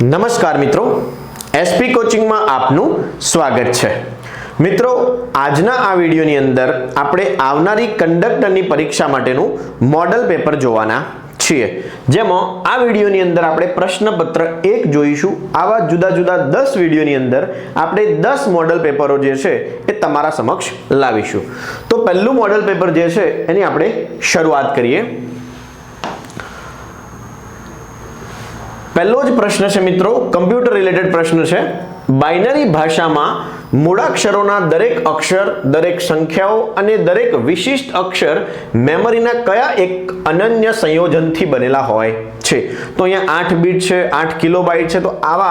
નમસ્કાર મિત્રો, એસપી કોચિંગમાં આપનું સ્વાગત છે। મિત્રો, આજના આ વિડિયોની અંદર આપણે આવનારી કંડક્ટરની પરીક્ષા માટેનું મોડલ પેપર જોવાના છીએ, જેમાં આ વિડિયોની અંદર આપણે પ્રશ્નપત્ર 1 જોઈશું। આવા જુદા જુદા 10 વિડિયોની અંદર આપણે 10 મોડલ પેપરો જે છે એ તમારા સમક્ષ લાવીશું। તો પહેલું મોડલ પેપર જે છે એની આપણે શરૂઆત કરીએ। पहलो ज प्रश्न है मित्रों, कम्प्यूटर रिलेटेड प्रश्न है। बाइनरी भाषा में मूळाक्षरों दरेक अक्षर, दरेक संख्याओं अने दरेक विशिष्ट अक्षर मेमरी ना कया एक अनन्य संयोजन थी बनेला होय छे। तो अहींया 8 बीट है, 8 किलोबाइट है। तो आवा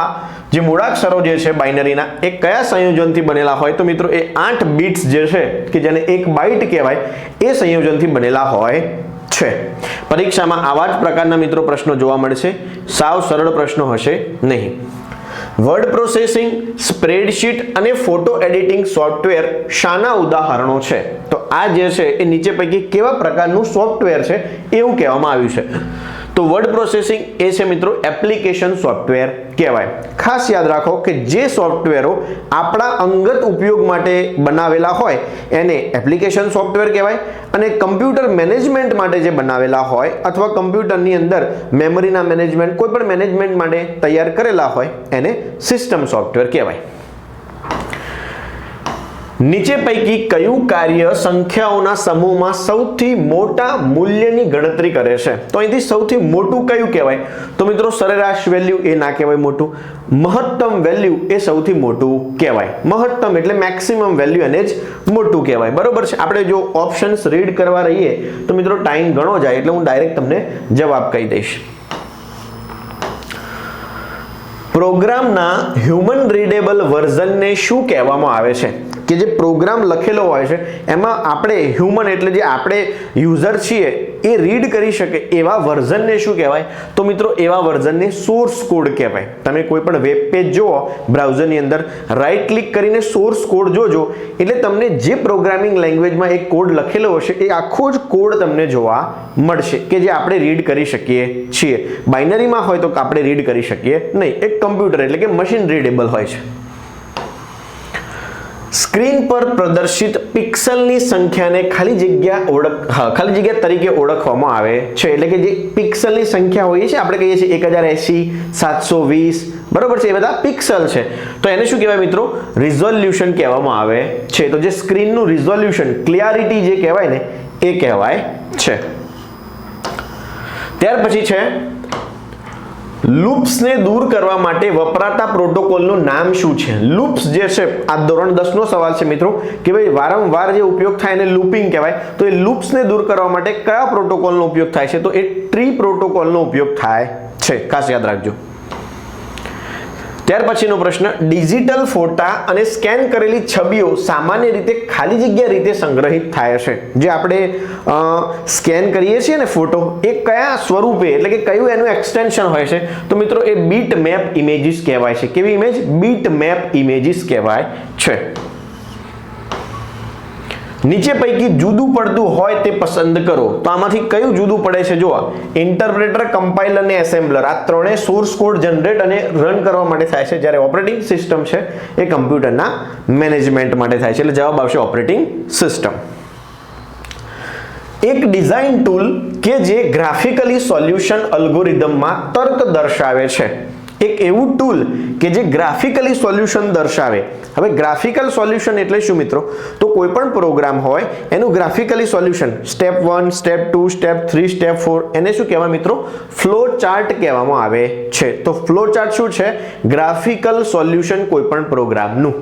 जे मूळाक्षरों जे छे बाइनरी ना ए कया संयोजन थी बनेला होय? तो मित्रों ए 8 बीट्स जे छे कि जेने 1 बाइट कहेवाय ए संयोजन थी बनेला होय छे। परीक्षा में आवा ज प्रकारना मित्रों प्रश्नों जोवा मळशे। साव सरल प्रश्नों हशे नहीं। वर्ड प्रोसेसिंग, स्प्रेडशीट अने फोटो एडिटिंग सॉफ्टवेर शाना उदाहरणों छे? तो आ जे छे ए नीचे पैकी केवा प्रकारनुं सॉफ्टवेर छे एवुं कहेवामां आव्युं छे। तो वर्ड प्रोसेसिंग ए छे मित्रों एप्लिकेशन सॉफ्टवेर कहेवाय। खास याद राखो कि जे सॉफ्टवेरो आपड़ा अंगत उपयोग माटे बनावेला होय एने एप्लिकेशन सॉफ्टवेर कहेवाय, अने कम्प्यूटर मैनेजमेंट माटे जे बनावेला होय अथवा कम्प्यूटरनी अंदर मेमरीना मैनेजमेंट कोईपण मैनेजमेंट माटे तैयार करेला होय एने सिस्टम सॉफ्टवेर कहेवाय। नीचे पैकी कयु कार्य संख्याओना समूहमां सौथी मोटा मूल्यनी गणतरी करे छे? तो અહીંથી સૌથી મોટું કયું કહેવાય? તો મિત્રો સરેરાશ વેલ્યુ એ ના કહેવાય મોટું, મહત્તમ વેલ્યુ એ સૌથી મોટું કહેવાય। મહત્તમ એટલે મેક્સિમમ વેલ્યુ એને જ મોટું કહેવાય, બરોબર છે। આપણે જો ઓપ્શન્સ રીડ કરવા રહીએ તો મિત્રો ટાઈમ ઘણો જાય, એટલે હું ડાયરેક્ટ તમને જવાબ કહી દઈશ। પ્રોગ્રામના હ્યુમન રીડેબલ વર્ઝનને શું કહેવામાં આવે છે? કે જે પ્રોગ્રામ લખેલો હોય છે એમાં આપણે હ્યુમન એટલે જે આપણે યુઝર છીએ એ રીડ કરી શકે એવા વર્ઝનને શું કહેવાય? તો મિત્રો એવા વર્ઝનને સોર્સ કોડ કહેવાય। તમે કોઈ પણ વેબ પેજ જુઓ બ્રાઉઝરની અંદર, રાઈટ ક્લિક કરીને સોર્સ કોડ જોજો એટલે તમને જે પ્રોગ્રામિંગ લેંગ્વેજમાં એક કોડ લખેલો હશે એ આખો જ કોડ તમને જોવા મળશે કે જે આપણે રીડ કરી શકીએ છીએ। બાઇનરીમાં હોય તો આપણે રીડ કરી શકીએ નહીં, એક કમ્પ્યુટર એટલે કે મશીન રીડેબલ હોય છે। स्क्रीन पर प्रदर्शित पिक्सलनी संख्याने खाली जग्या तरीके ओळखवामां आवे छे। એટલે કે જે પિક્સલની સંખ્યા હોય છે આપણે કહીએ છીએ 1080, 720, બરોબર છે, એ બધા પિક્સલ છે। તો એને શું કહેવાય મિત્રો? રિઝોલ્યુશન કહેવામાં આવે છે। તો જે સ્ક્રીનનું રિઝોલ્યુશન, ક્લિયરિટી જે કહેવાય ને એ કહેવાય છે। ત્યાર પછી છે લૂપ્સ ને દૂર કરવા માટે વપરાતા પ્રોટોકોલનું નામ શું છે? લૂપ્સ જે છે આ ધોરણ 10 નો સવાલ છે મિત્રો કે ભાઈ વારંવાર જે ઉપયોગ થાય એને લૂપિંગ કહેવાય। તો એ લૂપ્સ ને દૂર કરવા માટે કયા પ્રોટોકોલનો ઉપયોગ થાય છે? તો એ ટ્રી પ્રોટોકોલનો ઉપયોગ થાય છે, ખાસ યાદ રાખજો। ત્યાર પછીનો પ્રશ્ન, ડિજિટલ ફોટા અને સ્કેન કરેલી છબીઓ સામાન્ય રીતે ખાલી જગ્યા રીતે સંગ્રહિત થાય છે। જે આપણે સ્કેન કરીએ છીએ ને ફોટો, એ કયા સ્વરૂપે એટલે કે કયું એનું એક્સટેન્શન હોય છે? તો મિત્રો એ બીટ મેપ ઇમેજીસ કહેવાય છે। કેવી ઇમેજ? બીટ મેપ ઇમેજીસ કહેવાય છે। નીચે પૈકી જુદું પડતું હોય તે પસંદ કરો। તો આમાંથી કયું જુદું પડે છે? જો ઇન્ટરપ્રેટર, કમ્પાઇલર અને એસેમ્બલર આ ત્રણે સોર્સ કોડ જનરેટ અને રન કરવા માટે થાય છે, જ્યારે ઓપરેટિંગ સિસ્ટમ છે એ કમ્પ્યુટરના મેનેજમેન્ટ માટે થાય છે। એટલે જવાબ આવશે ઓપરેટિંગ સિસ્ટમ। એક ડિઝાઇન ટૂલ કે જે ગ્રાફિકલી સોલ્યુશન અલ્ગોરિધમમાં તર્ક દર્શાવે છે। એક એવું ટૂલ કે જે ગ્રાફિકલી સોલ્યુશન દર્શાવે। હવે ગ્રાફિકલ સોલ્યુશન એટલે શું મિત્રો? તો કોઈ પણ પ્રોગ્રામ હોય એનું graphically solution step 1, step 2, step 3, step 4 એને શું કહેવાય મિત્રો? ફ્લો ચાર્ટ કહેવામાં આવે છે। તો ફ્લો ચાર્ટ શું છે? ગ્રાફિકલ સોલ્યુશન કોઈ પણ પ્રોગ્રામનું।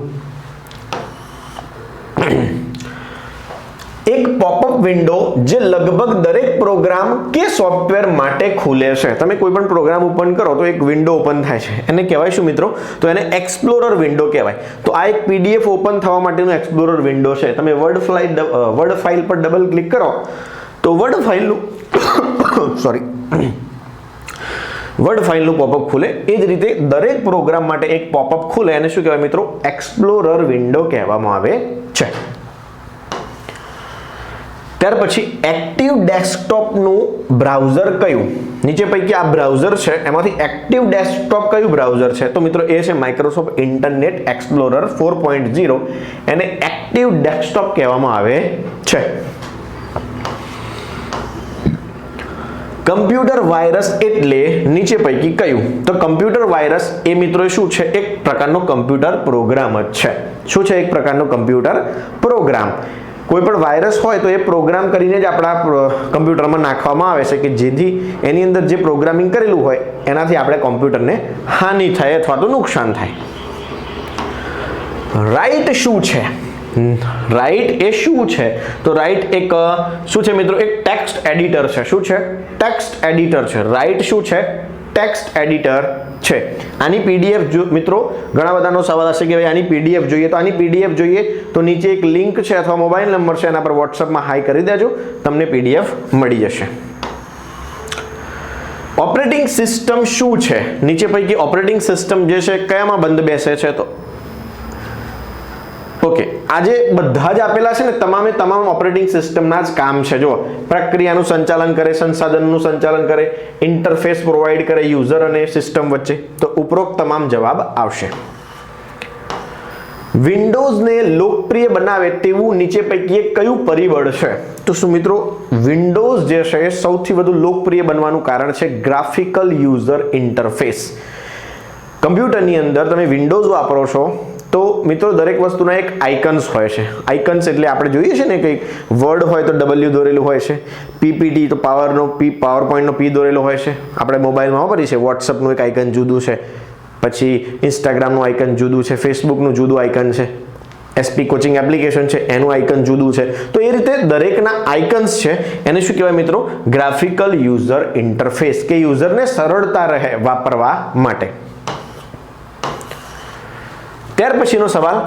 એક પોપઅપ વિન્ડો જે લગભગ દરેક પ્રોગ્રામ કે સોફ્ટવેર માટે ખુલે છે। તમે કોઈ પણ પ્રોગ્રામ ઓપન કરો તો એક વિન્ડો ઓપન થાય છે, એને કહેવાય શું મિત્રો? તો એને એક્સપ્લોરર વિન્ડો કહેવાય। તો આ એક પીડીએફ ઓપન થવા માટેનું એક્સપ્લોરર વિન્ડો છે। તમે વર્ડ ફાઇલ પર ડબલ ક્લિક કરો તો વર્ડ ફાઇલનું પોપઅપ ખુલે। એ જ રીતે દરેક પ્રોગ્રામ માટે એક પોપઅપ ખુલે, એને શું કહેવાય મિત્રો? એક્સપ્લોરર વિન્ડો કહેવામાં આવે છે। ત્યાર પછી એક્ટિવ ડેસ્કટોપનું બ્રાઉઝર કયું? નીચે પૈકી આ બ્રાઉઝર છે એમાંથી એક્ટિવ ડેસ્કટોપ કયું બ્રાઉઝર છે? તો મિત્રો એ છે માઇક્રોસોફ્ટ ઇન્ટરનેટ એક્સપ્લોરર 4.0. એને એક્ટિવ ડેસ્કટોપ કહેવામાં આવે છે. કમ્પ્યુટર વાયરસ એટલે નીચે પૈકી કયું? તો કમ્પ્યુટર વાયરસ એ મિત્રો શું છે? એક પ્રકારનો કમ્પ્યુટર પ્રોગ્રામ જ છે. શું છે? એક પ્રકારનો કમ્પ્યુટર પ્રોગ્રામ. કોઈ પણ વાયરસ હોય તો એ પ્રોગ્રામ કરીને જ આપણા કમ્પ્યુટરમાં નાખવામાં આવે છે કે જેથી એની અંદર જે પ્રોગ્રામિંગ કરેલું હોય એનાથી આપણે કમ્પ્યુટરને હાનિ થાય અથવા તો નુકસાન થાય. રાઇટ શું છે? રાઇટ એ શું છે? તો રાઇટ એક શું છે મિત્રો? એક ટેક્સ્ટ એડિટર છે. શું છે? ટેક્સ્ટ એડિટર છે. રાઇટ શું છે? ટેક્સ્ટ એડિટર છે. આની પીડીએફ જો મિત્રો ઘણા બધાનો સવાલ હશે કે ભાઈ આની પીડીએફ જોઈએ, તો આની પીડીએફ જોઈએ તો નીચે એક લિંક છે અથવા મોબાઈલ નંબર છે, એના પર વોટ્સઅપમાં હાઈ કરી દેજો, તમને પીડીએફ મળી જશે. ઓપરેટિંગ સિસ્ટમ શું છે? નીચે પૈકી ઓપરેટિંગ સિસ્ટમ જે છે કયામાં બંધ બેસે છે? તો ઓકે, આજે બધા જ આપેલા છે ને તમામે તમામ ઓપરેટિંગ સિસ્ટમના જ કામ છે. જો પ્રક્રિયાનું સંચાલન કરે, સંસાધનનું સંચાલન કરે, ઇન્ટરફેસ પ્રોવાઈડ કરે યુઝર અને સિસ્ટમ વચ્ચે, તો ઉપરોક્ત તમામ જવાબ આવશે. વિન્ડોઝને લોકપ્રિય બનાવે તેવું નીચે પૈકી એક કયું પરિબળ છે? તો શું મિત્રો વિન્ડોઝ જે છે એ સૌથી વધુ લોકપ્રિય બનવાનું કારણ છે ગ્રાફિકલ યુઝર ઇન્ટરફેસ. કમ્પ્યુટરની અંદર તમે વિન્ડોઝ વાપરો છો તો મિત્રો દરેક વસ્તુના એક આઇકન્સ હોય છે. આઇકન્સ એટલે આપણે જોઈએ છે ને કંઈક વર્ડ હોય તો W દોરેલું હોય છે, પીપીટી તો પાવરપોઈન્ટનો P દોરેલો હોય છે. આપણે મોબાઈલમાં વાપરીએ છીએ વોટ્સઅપનું એક આઇકન જુદું છે, પછી ઇન્સ્ટાગ્રામનું આઇકન જુદું છે, ફેસબુકનું જુદું આઇકન છે, એસપી કોચિંગ એપ્લિકેશન છે એનું આઇકન જુદું છે. તો એ રીતે દરેકના આઇકન્સ છે એને શું કહેવાય મિત્રો? ગ્રાફિકલ યુઝર ઇન્ટરફેસ, કે યુઝરને સરળતા રહે વાપરવા માટે. ત્યાર પછીનો સવાલ,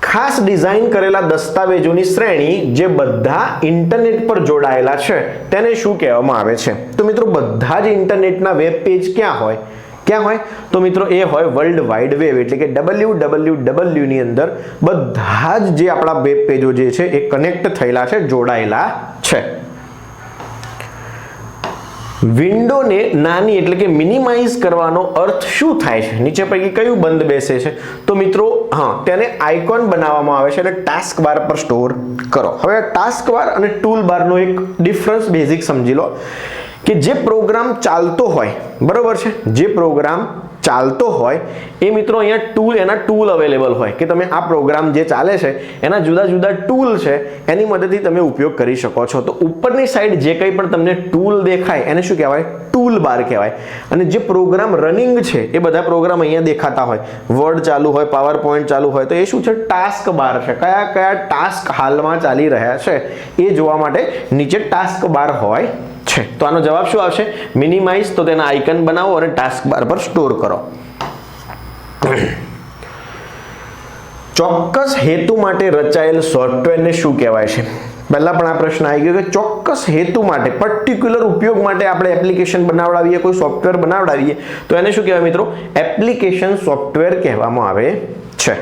ખાસ ડિઝાઇન કરેલા દસ્તાવેજોની શ્રેણી જે બધા ઇન્ટરનેટ પર જોડાયેલા છે તેને શું કહેવામાં આવે છે? તો મિત્રો બધા જ ઇન્ટરનેટના વેબ પેજ ક્યાં હોય? ક્યાં હોય? તો મિત્રો એ હોય વર્લ્ડ વાઇડ વેબ, એટલે કે www ની અંદર બધા જ જે આપણા વેબ પેજો જે છે એ કનેક્ટ થયેલા છે, જોડાયેલા છે. વિન્ડોને નાની એટલે કે મિનિમાઇઝ કરવાનો અર્થ શું થાય છે? નીચે પૈકી કયું બંધ બેસે છે? તો મિત્રો તેને આઇકોન બનાવવામાં આવે છે એટલે ટાસ્ક બાર પર સ્ટોર કરો. હવે ટાસ્ક બાર અને ટૂલ બારનો એક ડિફરન્સ બેઝિક સમજી લો કે જે પ્રોગ્રામ ચાલતો હોય, બરોબર છે, જે પ્રોગ્રામ ચાલતો હોય એ મિત્રો અહીંયા ટૂલ, એના ટૂલ અવેલેબલ હોય કે તમે આ પ્રોગ્રામ જે ચાલે છે એના જુદા જુદા ટૂલ છે એની મદદથી તમે ઉપયોગ કરી શકો છો. તો ઉપરની સાઈડ જે કંઈ પણ તમને ટૂલ દેખાય એને શું કહેવાય? ટૂલ બાર કહેવાય. અને જે પ્રોગ્રામ રનિંગ છે એ બધા પ્રોગ્રામ અહીંયા દેખાતા હોય, વર્ડ ચાલુ હોય, પાવરપોઈન્ટ ચાલુ હોય, તો એ શું છે? ટાસ્ક બાર છે. કયા કયા ટાસ્ક હાલમાં ચાલી રહ્યા છે એ જોવા માટે નીચે ટાસ્ક બાર હોય છે. તો આનો જવાબ શું આવશે? મિનિમાઇઝ, તો તેના આઇકન બનાવો અને ટાસ્ક બાર પર સ્ટોર કરો. ચોક્કસ હેતુ માટે રચાયેલ સોફ્ટવેરને શું કહેવાય છે? પહેલા પણ આ પ્રશ્ન આવી ગયો કે ચોક્કસ હેતુ માટે, પર્ટિક્યુલર ઉપયોગ માટે આપણે એપ્લિકેશન બનાવડાવીએ, કોઈ સોફ્ટવેર બનાવડાવીએ તો એને શું કહેવાય મિત્રો? એપ્લિકેશન સોફ્ટવેર કહેવામાં આવે છે.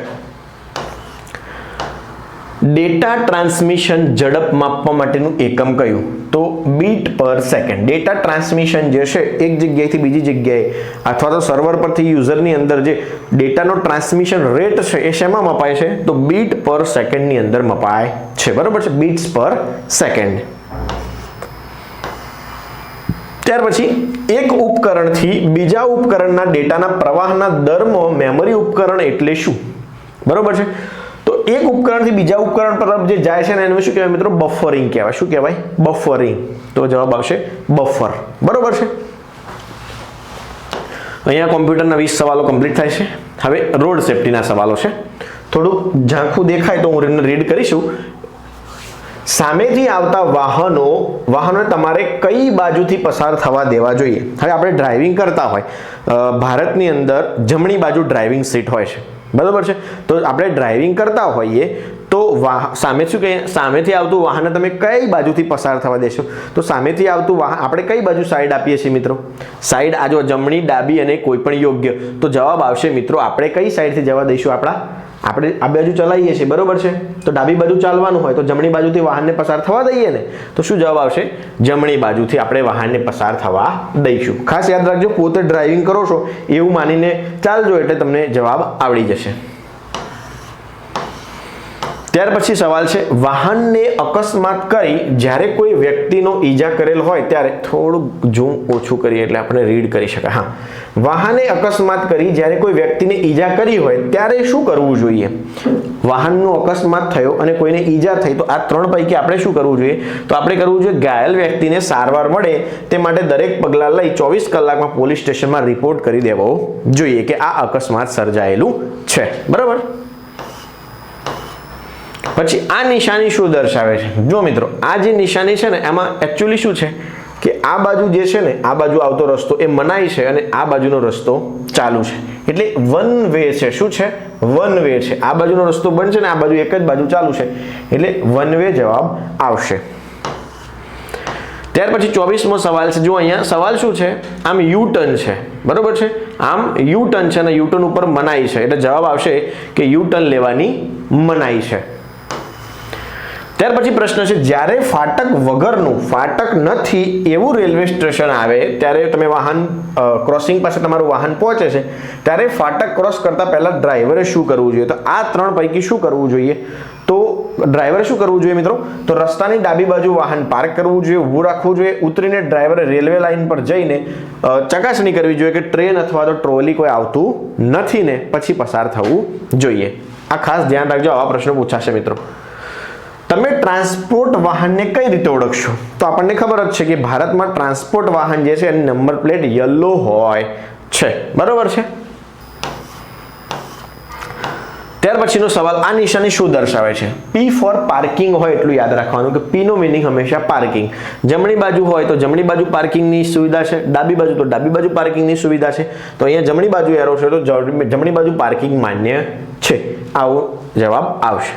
ડેટા ટ્રાન્સમિશન ઝડપ માપવા માટેનું એકમ કયું? તો બીટ પર સેકન્ડ. ડેટા ટ્રાન્સમિશન જે છે એક જગ્યાએથી બીજી જગ્યાએ અથવા તો સર્વર પરથી યુઝરની અંદર જે ડેટાનો ટ્રાન્સમિશન રેટ છે એ શેમાં મપાય છે? તો બીટ પર સેકન્ડની અંદર મપાય છે, બરોબર છે, બીટ્સ પર સેકન્ડ. ત્યાર પછી એક ઉપકરણથી બીજા ઉપકરણના ડેટાના પ્રવાહના દરમાં મેમરી ઉપકરણ એટલે શું? બરોબર છે, તો એક ઉપકરણથી બીજા ઉપકરણ પર જે જાય છે ને એને શું કહેવાય મિત્રો? બફરિંગ કહેવાય. શું કહેવાય? બફરિંગ. તો જવાબ આવશે બફર. બરોબર છે. અહીંયા કોમ્પ્યુટરના 20 સવાલો કમ્પ્લીટ થાય છે. હવે રોડ સેફટીના સવાલો છે. થોડું ઝાંખું દેખાય તો હું રીડ કરીશું. સામેથી આવતા વાહનો તમારે કઈ બાજુથી પસાર થવા દેવા જોઈએ? હવે આપણે ડ્રાઇવિંગ કરતા હોય, ભારતની અંદર જમણી બાજુ ડ્રાઇવિંગ સીટ હોય છે, બરાબર છે. તો આપણે ડ્રાઇવિંગ કરતા હોઈએ તો સામેથી આવતું વાહન તમે કઈ બાજુથી પસાર થવા દેશો? તો સામેથી આવતું વાહન આપણે કઈ બાજુ સાઈડ આપીએ છીએ મિત્રો? સાઈડ આ જો જમણી, ડાબી અને કોઈ પણ યોગ્ય. તો જવાબ આવશે મિત્રો આપણે કઈ સાઈડથી જવા દઈશું? આપણા આપણે આ બાજુ ચલાવીએ છીએ, બરોબર છે, તો ડાબી બાજુ ચાલવાનું હોય તો જમણી બાજુથી વાહનને પસાર થવા દઈએ ને, તો શું જવાબ આવશે? જમણી બાજુથી આપણે વાહનને પસાર થવા દઈશું. ખાસ યાદ રાખજો, પોતે ડ્રાઇવિંગ કરો છો એવું માનીને ચાલજો એટલે તમને જવાબ આવડી જશે. ત્યાર પછી સવાલ છે, વાહનને અકસ્માત કરી જ્યારે કોઈ વ્યક્તિનો ઈજા કરેલ હોય ત્યારે, થોડું ઝૂમ ઓછું કરીએ એટલે આપણે રીડ કરી શકાય. હા, વાહને અકસ્માત કરી જ્યારે કોઈ વ્યક્તિને ઈજા કરી હોય ત્યારે શું કરવું જોઈએ? વાહનનો અકસ્માત થયો અને કોઈને ઈજા થઈ તો આ ત્રણ પૈકી આપણે શું કરવું જોઈએ? તો આપણે કરવું જોઈએ ઘાયલ વ્યક્તિને સારવાર મળે તે માટે દરેક પગલાં લઈ 24 કલાકમાં પોલીસ સ્ટેશનમાં રિપોર્ટ કરી દેવો જોઈએ કે આ અકસ્માત સર્જાયેલું છે. બરાબર. પછી આ નિશાની શું દર્શાવે છે? જો મિત્રો, આ જે નિશાની છે ને એમાં એકચ્યુઅલી શું છે કે આ બાજુ જે છે ને, આ બાજુ આવતો રસ્તો એ મનાઈ છે અને આ બાજુનો રસ્તો ચાલુ છે, એટલે વન વે છે. શું છે? વન વે છે. આ બાજુનો રસ્તો બંધ છે ને આ બાજુ એક જ બાજુ ચાલુ છે, એટલે વન વે જવાબ આવશે. ત્યાર પછી 24મો સવાલ છે. જો અહીંયા સવાલ શું છે? આમ યુ ટર્ન છે, બરોબર છે, આમ યુ ટર્ન છે અને યુ ટર્ન ઉપર મનાઈ છે, એટલે જવાબ આવશે કે યુ ટર્ન લેવાની મનાઈ છે. ત્યાર પછી પ્રશ્ન છે, જ્યારે ફાટક વગરનું, ફાટક નથી એવું રેલવે સ્ટેશન આવે ત્યારે તમે વાહન ક્રોસિંગ પાસે તમારું વાહન પહોંચે છે ત્યારે ફાટક ક્રોસ કરતા પહેલા ડ્રાઈવરે શું કરવું જોઈએ? તો આ ત્રણ પૈકી શું કરવું જોઈએ? તો ડ્રાઈવરે શું કરવું જોઈએ મિત્રો? તો રસ્તાની ડાબી બાજુ વાહન પાર્ક કરવું જોઈએ, ઊભું રાખવું જોઈએ, ઉતરીને ડ્રાઈવરે રેલવે લાઇન પર જઈને ચકાસણી કરવી જોઈએ કે ટ્રેન અથવા તો ટ્રોલી કોઈ આવતું નથી ને પછી પસાર થવું જોઈએ. આ ખાસ ધ્યાન રાખજો, આવા પ્રશ્નો પૂછાશે મિત્રો. તમે ટ્રાન્સપોર્ટ વાહનને કઈ રીતે ઓળખશો? તો આપણને ખબર જ છે કે ભારતમાં ટ્રાન્સપોર્ટ વાહન જે છે એની નંબર પ્લેટ યલો હોય છે, બરોબર છે. ત્યાર પછીનો સવાલ, આ નિશાની શું દર્શાવે છે? P ફોર પાર્કિંગ હોય એટલું યાદ રાખવાનું કે P નો મીનિંગ હંમેશા પાર્કિંગ. જમણી બાજુ હોય તો જમણી બાજુ પાર્કિંગની સુવિધા છે, ડાબી બાજુ તો ડાબી બાજુ પાર્કિંગની સુવિધા છે. તો અહીંયા જમણી બાજુ એરો છે તો જમણી બાજુ પાર્કિંગ માન્ય છે. આવો જવાબ આવશે.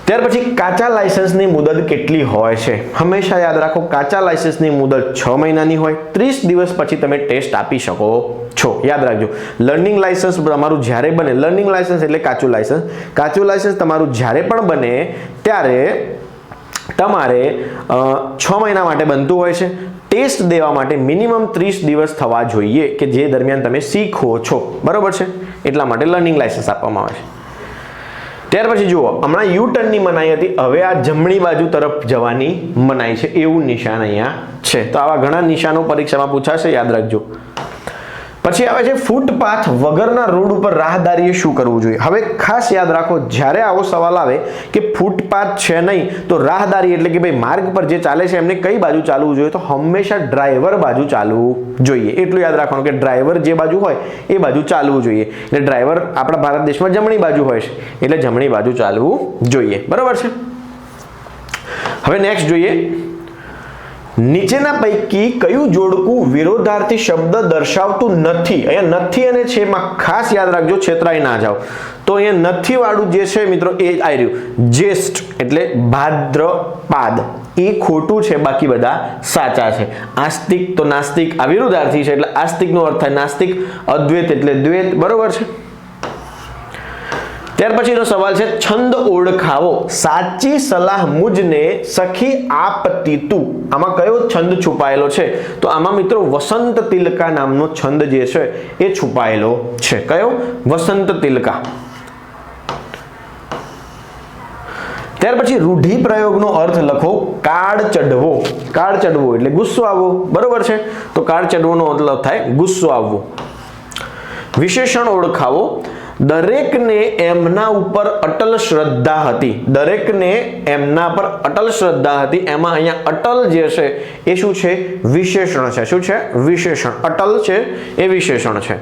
ત્યાર પછી કાચા લાયસન્સની મુદત કેટલી હોય છે? હંમેશા યાદ રાખો, કાચા લાયસન્સની મુદત 6 મહિનાની હોય. 30 દિવસ પછી તમે ટેસ્ટ આપી શકો છો. યાદ રાખજો, લર્નિંગ લાયસન્સ તમારું જ્યારે બને, લર્નિંગ લાયસન્સ એટલે કાચું લાયસન્સ, કાચું લાયસન્સ તમારું જ્યારે પણ બને ત્યારે તમારે 6 મહિના માટે બનતું હોય છે. ટેસ્ટ દેવા માટે મિનિમમ 30 દિવસ થવા જોઈએ કે જે દરમિયાન તમે શીખો છો, બરોબર છે, એટલા માટે લર્નિંગ લાયસન્સ આપવામાં આવે છે. ત્યાર પછી જુઓ, હમણાં યુ ટર્નની મનાઈ હતી, હવે આ જમણી બાજુ તરફ જવાની મનાઈ છે એવું નિશાન અહીંયા છે. તો આવા ઘણા નિશાનો પરીક્ષામાં પૂછાશે, યાદ રાખજો. પછી આવે છે ફૂટપાથ વગરના રોડ ઉપર રાહદારીએ શું કરવું જોઈએ? હવે ખાસ યાદ રાખો, જ્યારે આવો સવાલ આવે કે ફૂટપાથ છે નહીં તો રાહદારી એટલે કે ભાઈ માર્ગ પર જે ચાલે છે એમને કઈ બાજુ ચાલવું જોઈએ? તો હંમેશા ડ્રાઈવર બાજુ ચાલવું જોઈએ. એટલું યાદ રાખવાનું કે ડ્રાઈવર જે બાજુ હોય એ બાજુ ચાલવું જોઈએ. એટલે ડ્રાઈવર આપણા ભારત દેશમાં જમણી બાજુ હોય છે એટલે જમણી બાજુ ચાલવું જોઈએ, બરાબર છે. હવે નેક્સ્ટ જોઈએ, નીચેના પૈકી કયું જોડકું વિરોધાર્થી શબ્દ દર્શાવતું નથી? અહીંયા નથી અને છે માં ખાસ યાદ રાખજો, છેતરાઈ ના જાઓ. તો અહીંયા નથી વાળું જે છે મિત્રો એ આવી રહ્યું જ્યેષ્ઠ એટલે ભાદ્રપાદ, એ ખોટું છે, બાકી બધા સાચા છે. આસ્તિક તો નાસ્તિક આ વિરોધાર્થી છે એટલે આસ્તિક નો અર્થ થાય નાસ્તિક. અદ્વૈત એટલે દ્વૈત, બરોબર છે. ત્યાર પછીનો સવાલ છે, છંદ ઓળખાવો. સાચી સલાહ મુજને સખી આપતી તું. આમાં કયો છંદ છુપાયેલો છે? તો આમાં મિત્રો વસંત તિલકા નામનો છંદ જે છે એ છુપાયેલો છે. કયો? વસંત તિલકા. ત્યાર પછી રૂઢિપ્રયોગનો અર્થ લખો. કાળ ચઢવો. કાળ ચઢવો એટલે ગુસ્સો આવવો, બરોબર છે. તો કાળ ચઢવોનો મતલબ થાય ગુસ્સો આવવો. વિશેષણ ઓળખાવો. દરેકને એમના ઉપર અટલ શ્રદ્ધા હતી. દરેકને એમના પર અટલ શ્રદ્ધા હતી. એમાં અહીંયા અટલ જે છે એ શું છે? વિશેષણ છે. શું છે? વિશેષણ. અટલ છે એ વિશેષણ છે.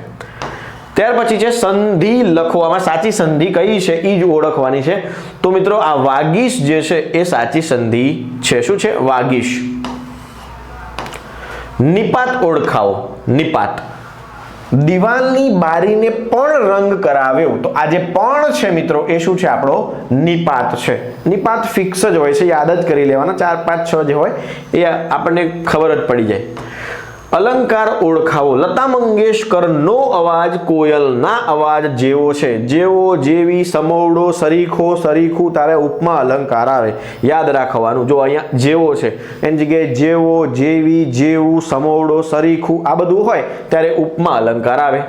ત્યાર પછી છે સંધિ લખો. આમાં સાચી સંધિ કઈ છે એ જ ઓળખવાની છે. તો મિત્રો આ વાગીશ જે છે એ સાચી સંધિ છે. શું છે? વાગીશ. નિપાત ઓળખાવો. નિપાત. દિવાલની બારીને પણ રંગ કરાવ્યો. તો આ જે પણ છે મિત્રો એ શું છે? આપણો નિપાત છે. નિપાત ફિક્સ જ હોય છે, યાદ જ કરી લેવાના. 4 5 6 જે હોય એ આપણને ખબર જ પડી જાય. અલંકાર ઓળખાવો. લતા મંગેશકરનો અવાજ કોયલના અવાજ જેવો છે. જેવો, જેવી, સમોવડો, સરીખો, સરીખું તારે ઉપમા અલંકાર આવે. યાદ રાખવાનું. જો અહીંયા જેવો છે એની જગ્યાએ જેવો, જેવી, જેવું, સમોવડો, સરીખું આ બધું હોય ત્યારે ઉપમા અલંકાર આવે.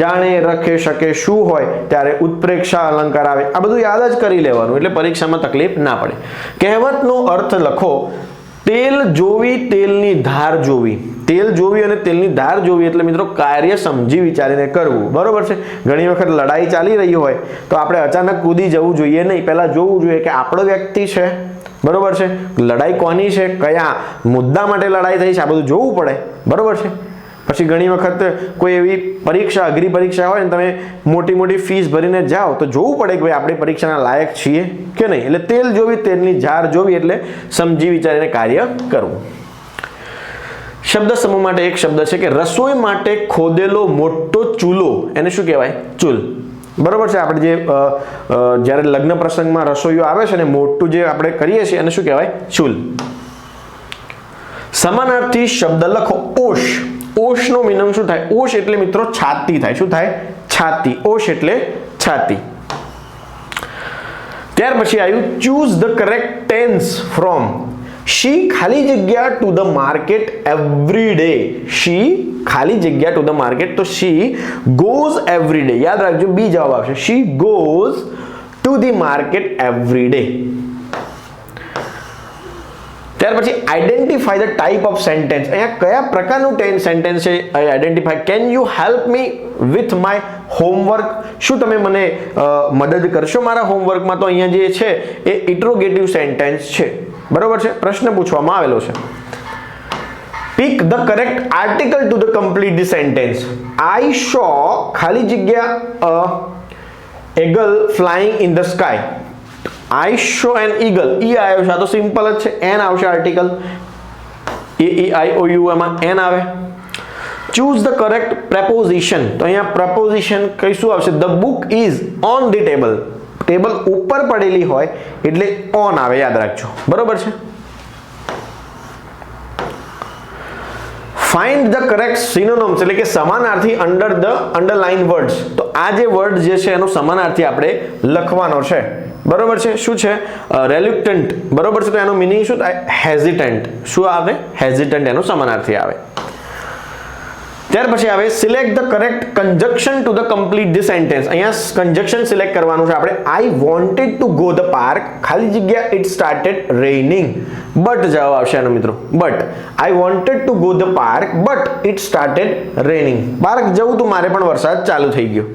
જાણે, રખે, શકે, શું હોય ત્યારે ઉત્પ્રેક્ષા અલંકાર આવે. આ બધું યાદ જ કરી લેવાનું એટલે પરીક્ષામાં તકલીફ ના પડે. કહેવતનો અર્થ લખો. તેલ જોવી, તેલની ધાર જોવી. તેલ જોવી અને તેલની ધાર જોવી એટલે મિત્રો કાર્ય સમજી વિચારીને કરવું. બરોબર છે. ઘણી વખત લડાઈ ચાલી રહી હોય તો આપણે અચાનક કૂદી જવું જોઈએ નહીં. પહેલા જોવું જોઈએ કે આપણો વ્યક્તિ છે, બરોબર છે, લડાઈ કોની છે, કયા મુદ્દા માટે લડાઈ થઈ છે, આ બધું જોવું પડે. બરોબર છે. પછી ઘણી વખત કોઈ એવી પરીક્ષા, અઘરી પરીક્ષા હોય ને તમે મોટી મોટી ફીસ ભરીને જાઓ તો જોવું પડે કે ભાઈ આપણે પરીક્ષાના લાયક છીએ કે નહીં. એટલે તેલ જોવી, તેલની ધાર જોવી એટલે સમજી વિચારીને કાર્ય કરવું. શબ્દ સમૂહ માટે એક શબ્દ છે કે રસોઈ માટે ખોદેલો મોટો ચૂલો, એને શું કહેવાય? ચૂલ. બરોબર છે. આપણે જે જ્યારે લગ્ન પ્રસંગમાં રસોઈઓ આવે છે ને મોટું જે આપણે કરીએ છીએ એને શું કહેવાય? ચૂલ. સમાનાર્થી શબ્દ લખો. ઓશ. ઓશ નો મીનિંગ શું થાય? ઓશ એટલે મિત્રો છાતી થાય. શું થાય? છાતી. ઓશ એટલે છાતી. ત્યાર પછી આવ્યું choose the correct tense from. She ખાલી જગ્યા to the market every day. She ખાલી જગ્યા ટુ ધ માર્કેટ, તો શી ગોઝ એવરી ડે. યાદ રાખજો, બી જવાબ આવશે. She goes to the market every day. ત્યાર પછી identify the type of sentence. અહીંયા કયા પ્રકારનું સેન્ટેન્સ છે identify. Can you help me with my homework. શું તમે મને મદદ કરશો મારા હોમવર્કમાં? તો અહીંયા જે છે એ ઇન્ટ્રોગેટિવ સેન્ટેન્સ છે. બરોબર છે. પ્રશ્ન પૂછવામાં આવેલો છે. Pick the correct article to the complete the sentence. I saw ખાલી જગ્યા eagle flying in the sky. I saw an eagle. E આવ્યો છે તો સિમ્પલ જ છે. N આવશે આર્ટિકલ. AEIOU એમાં N આવે. Choose the correct preposition. તો અહીંયા preposition કઈ શું આવશે? The book is on the table. Table ઉપર પડેલી હોય એટલે on આવે. યાદ રાખજો. બરોબર છે. Find the correct synonyms એટલે કે સમાનાર્થી under the underline words. તો આ જે વર્ડ જે છે એનો સમાનાર્થી આપણે લખવાનો છે. બરોબર છે. શું છે? reluctant. બરોબર છે. તો એનો મીનિંગ શું થાય? હેઝિટન્ટ. શું આવે? હેઝિટન્ટ એનો સમાનાર્થી આવે. ત્યાર પછી આવે select the correct conjunction to the complete the sentence. અહીંયા કંજક્શન સિલેક્ટ કરવાનું છે આપણે. I wanted to go the park ખાલી જગ્યા ઇટ સ્ટાર્ટેડ રેઇનિંગ. બટ જવાબ આવશે આનો મિત્રો. But I wanted to go the park but it started રેઇનિંગ. Park જવું તો મારે પણ વરસાદ ચાલુ થઈ ગયો.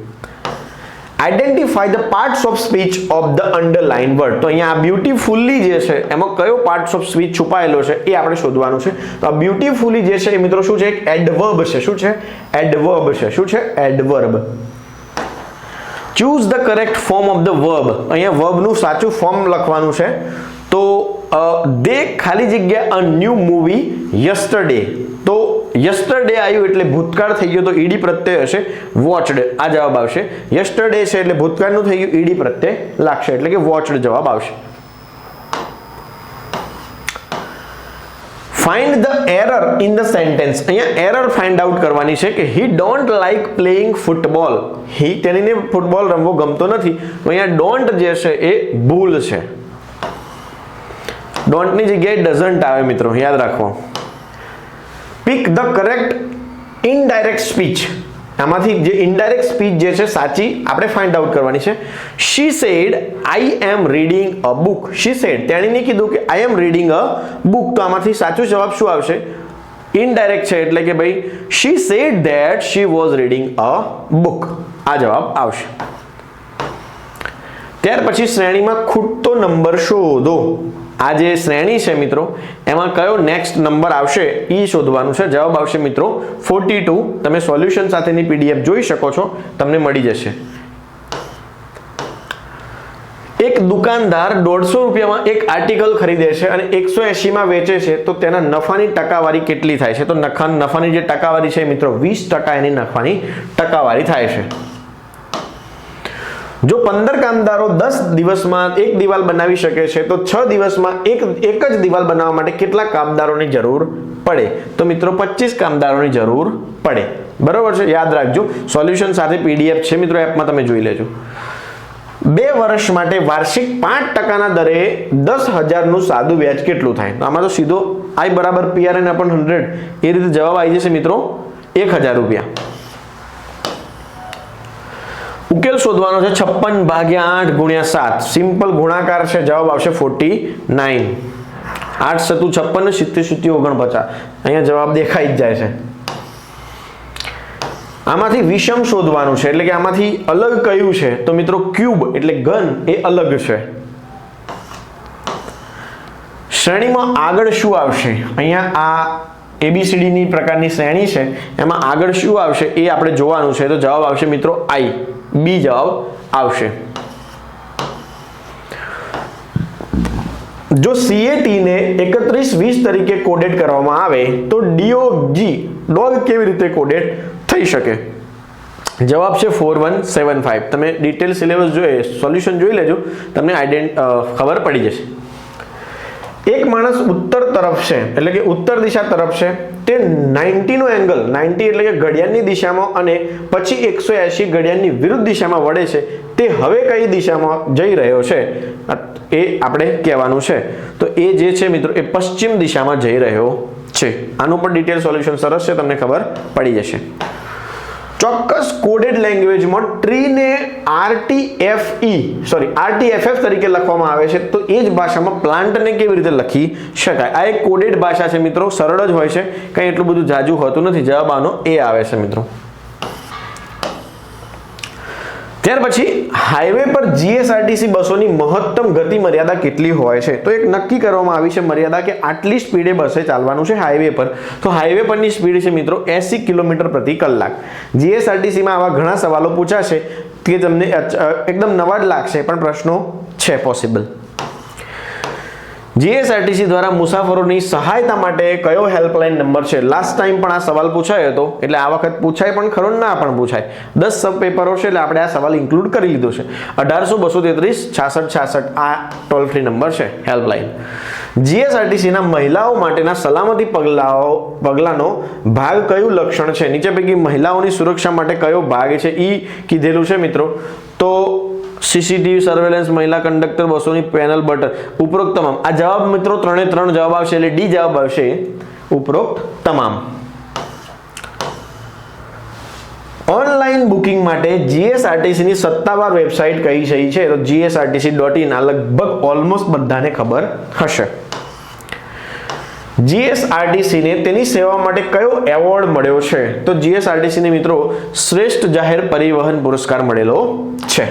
Identify the parts of speech of the underline word. તો અહીંયા આ બ્યુટીફુલી જે છે એમાં કયો પાર્ટ્સ ઓફ સ્પીચ છુપાયેલો છે એ આપણે શોધવાનું છે. તો આ બ્યુટીફુલી જે છે એ મિત્રો શું છે? એક એડવર્બ છે. શું છે? એડવર્બ છે. શું છે? Adverb. Choose the correct form of the verb. અહીંયા વર્બનું સાચું ફોર્મ લખવાનું છે. તો દે ખાલી જગ્યા અ ન્યૂ મૂવી યસ્ટરડે. તો યસ્ટરડે આવ્યું એટલે ભૂતકાળ થઈ ગયો તો ઈડી પ્રત્યય હશે વોચડ. આ જવાબ આવશે. યસ્ટરડે છે એટલે ભૂતકાળનું થઈ ગયું, ઈડી પ્રત્યય લાગશે એટલે કે વોચડ જવાબ આવશે. Find the error in the sentence. અહીંયા એરર ફાઇન્ડ આઉટ કરવાની છે કે હી ડોન્ટ લાઈક પ્લેઇંગ ફૂટબોલ. તેણીને ફૂટબોલ રમવો ગમતો નથી. તો અહીંયા ડોન્ટ જે છે એ ભૂલ છે. ડોન્ટની જગ્યાએ ડઝન્ટ આવે મિત્રો. યાદ રાખો. Pick the correct indirect speech. આમાંથી જે ઇનડાયરેક્ટ સ્પીચ જે છે સાચી આપણે ફાઇન્ડ આઉટ કરવાની છે. She said I am reading a book. She said તેણીને કીધું કે આઈ એમ રીડિંગ અ બુક. તો આમાંથી સાચો જવાબ શું આવશે? ઇનડાયરેક્ટ છે એટલે કે ભાઈ she said that she was reading a book. આ જવાબ આવશે. ત્યાર પછી શ્રેણીમાં ખૂટતો નંબર શોધો. આ જે શ્રેણી છે મિત્રો એમાં કયો નેક્સ્ટ નંબર આવશે એ શોધવાનું છે. જવાબ આવશે મિત્રો 42. તમે સોલ્યુશન સાથેની પીડીએફ જોઈ શકો છો, તમને મળી જશે. એક દુકાનદાર 150 રૂપિયામાં એક આર્ટિકલ ખરીદે છે અને 180 માં વેચે છે તો તેના નફાની ટકાવારી કેટલી થાય છે? તો નફાની જે ટકાવારી છે મિત્રો 20% એની નફાની ટકાવારી થાય છે. જો 15 કામદારો 10 દિવસમાં એક દિવાલ બનાવી શકે છે તો 6 દિવસમાં એક જ દિવાલ બનાવવા માટે કેટલા કામદારોની જરૂર પડે? તો મિત્રો 25 કામદારોની જરૂર પડે. બરોબર છે, યાદ રાખજો. સોલ્યુશન સાથે પીડીએફ છે મિત્રો, એપમાં તમે જોઈ લેજો. 2 વર્ષ માટે વાર્ષિક 5% દરે 10,000 નું સાદું વ્યાજ કેટલું થાય? તો આમાં તો સીધો I બરાબર PRN upon 100 એ રીતે જવાબ આવી જશે મિત્રો, 1,000 રૂપિયા. ઉકેલ શોધવાનો છે 56 ભાગ્યા 8 ગુણ્યા 7. સિમ્પલ ગુણાકાર છે, જવાબ આવશે 49. 8 સતુ 56 70 49. અહીંયા જવાબ દેખાઈ જ જાય છે. આમાંથી વિષમ શોધવાનું છે, એટલે કે આમાંથી અલગ કયું છે? તો મિત્રો ક્યુબ એટલે ઘન એ અલગ છે. શ્રેણીમાં આગળ શું આવશે? અહીંયા આ ABCD ની પ્રકારની શ્રેણી છે, એમાં આગળ શું આવશે એ આપણે જોવાનું છે. તો જવાબ આવશે મિત્રો I, B જવાબ આવશે. જો CAT ને 3120 તરીકે કોડેડ કરવામાં આવે તો DOG કેવી રીતે કોડેડ થઈ શકે? જવાબ છે 4175. તમે ડિટેલ સિલેબસ જોઈએ, સોલ્યુશન જોઈ લેજો, તમને ખબર પડી જશે. એક માણસ ઉત્તર તરફ છે, એટલે કે ઉત્તર દિશા તરફ છે, તે 90 નો એંગલ, 90 એટલે કે ઘડિયાળની દિશામાં અને પછી 180 ઘડિયાળની વિરુદ્ધ દિશામાં વળે છે, તે હવે કઈ દિશામાં જઈ રહ્યો છે એ આપણે કહેવાનું છે. તો એ જે છે મિત્રો એ પશ્ચિમ દિશામાં જઈ રહ્યો છે. આનું પણ ડિટેલ સોલ્યુશન સરસ છે, તમને ખબર પડી જશે. ચોક્કસ કોડેડ લેંગ્વેજમાં ટ્રીને RTFF તરીકે લખવામાં આવે છે, તો એ જ ભાષામાં પ્લાન્ટને કેવી રીતે લખી શકાય? આ એક કોડેડ ભાષા છે મિત્રો, સરળ જ હોય છે, કંઈ એટલું બધું જાજુ હોતું નથી. જવાબ આનો એ આવે છે મિત્રો. ત્યાર પછી હાઈવે પર GSRTC બસોની મહત્તમ ગતિ મર્યાદા કેટલી હોય છે? તો એક નક્કી કરવામાં આવી છે મર્યાદા કે આટલી સ્પીડે બસે ચાલવાનું છે હાઈવે પર. તો હાઈવે પરની સ્પીડ છે મિત્રો 80 કિલોમીટર પ્રતિ કલાક. GSRTC માં આવા ઘણા સવાલો પૂછાશે કે તમને એકદમ નવા જ લાગશે, પણ પ્રશ્નો છે પોસિબલ. GSRTC દ્વારા મુસાફરોની સહાયતા માટે કયો હેલ્પલાઇન નંબર છે? લાસ્ટ ટાઈમ પણ આ સવાલ પૂછાયો હતો, એટલે આ વખત પૂછાય પણ ખરો, ના પણ પૂછાય. 10 સબ પેપરો છે એટલે આપણે આ સવાલ ઇન્ક્લુડ કરી લીધો છે. 1800-233-6666 આ ટોલ ફ્રી નંબર છે, હેલ્પલાઇન. GSRTC ના મહિલાઓ માટેના સલામતી પગલાનો ભાગ કયું લક્ષણ છે? નીચે પૈકી મહિલાઓની સુરક્ષા માટે કયો ભાગ છે ઈ કીધેલું છે મિત્રો. તો CCTV સર્વેલન્સ, મહિલા કંડક્ટર, બસોની પેનલ, બટન, ઉપરોક્ત તમામ. આ જવાબ મિત્રો 3 જવાબ આવશે, એટલે ડી જવાબ આવશે, ઉપરોક્ત તમામ. ઓનલાઈન બુકિંગ માટે GSRTC ની સત્તાવાર વેબસાઇટ કઈ છે? તો GSRTC.in. આ લગભગ ઓલમોસ્ટ બધાને ખબર હશે. GSRTC ને તેની સેવા માટે કયો એવોર્ડ મળ્યો છે? તો GSRTC ને મિત્રો શ્રેષ્ઠ જાહેર પરિવહન પુરસ્કાર મળેલો છે.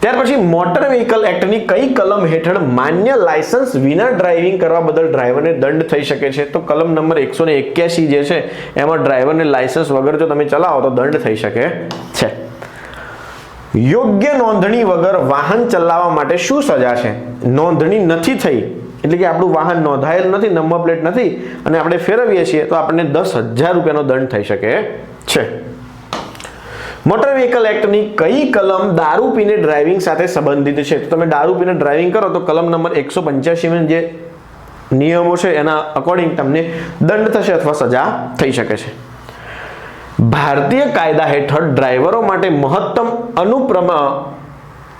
ત્યાર પછી મોટર વ્હીકલ એક્ટની કઈ કલમ હેઠળ માન્ય લાયસન્સ વિના ડ્રાઇવિંગ કરવા બદલ ડ્રાઈવરને દંડ થઈ શકે છે? તો કલમ નંબર 181 જે છે એમાં ડ્રાઈવરને લાયસન્સ વગર જો તમે ચલાવો તો દંડ થઈ શકે છે. યોગ્ય નોંધણી વગર વાહન ચલાવવા માટે શું સજા છે? નોંધણી નથી થઈ એટલે કે આપણું વાહન નોંધાયેલ નથી, નંબર પ્લેટ નથી, અને આપણે ફેરવીએ છીએ તો આપણને 10,000 રૂપિયાનો દંડ થઈ શકે છે. મોટર વ્હીકલ એક્ટની કઈ કલમ દારૂ પીને ડ્રાઇવિંગ સાથે સંબંધિત છે? તો તમે દારૂ પીને ડ્રાઇવિંગ કરો તો કલમ નંબર 185 જે નિયમો છે એના અકોર્ડિંગ તમને દંડ થશે અથવા સજા થઈ શકે છે. ભારતીય કાયદા હેઠળ ડ્રાઈવરો માટે મહત્તમ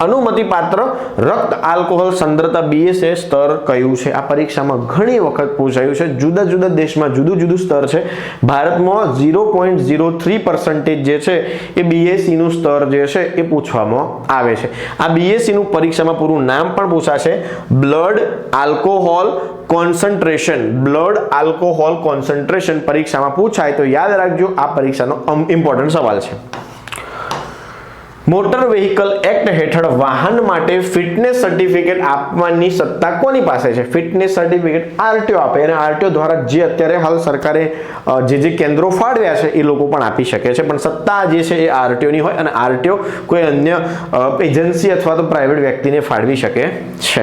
અનુમતિપાત્ર રક્ત આલ્કોહોલ સાંદ્રતા BSA સ્તર કયું છે? આ પરીક્ષામાં ઘણી વખત પૂછાયું છે. જુદા જુદા દેશમાં જુદું સ્તર છે. ભારતમાં 0.03% જે છે એ BSE નું સ્તર જે છે એ પૂછવામાં આવે છે. આ BSE નું પરીક્ષામાં પૂરું નામ પણ પૂછાશે, બ્લડ આલ્કોહોલ કોન્સન્ટ્રેશન પરીક્ષામાં પૂછાય તો યાદ રાખજો, આ પરીક્ષાનો ઇમ્પોર્ટન્ટ સવાલ છે. મોટર વ્હીકલ એક્ટ હેઠળ વાહન માટે ફિટનેસ સર્ટિફિકેટ આપવાની સત્તા કોની પાસે છે? ફિટનેસ સર્ટિફિકેટ RTO આપે, અને RTO દ્વારા જે અત્યારે હાલ સરકારે જે કેન્દ્રો ફાળવ્યા છે એ લોકો પણ આપી શકે છે, પણ સત્તા જે છે એ RTO ની હોય, અને RTO કોઈ અન્ય એજન્સી અથવા તો પ્રાઇવેટ વ્યક્તિને ફાળવી શકે છે.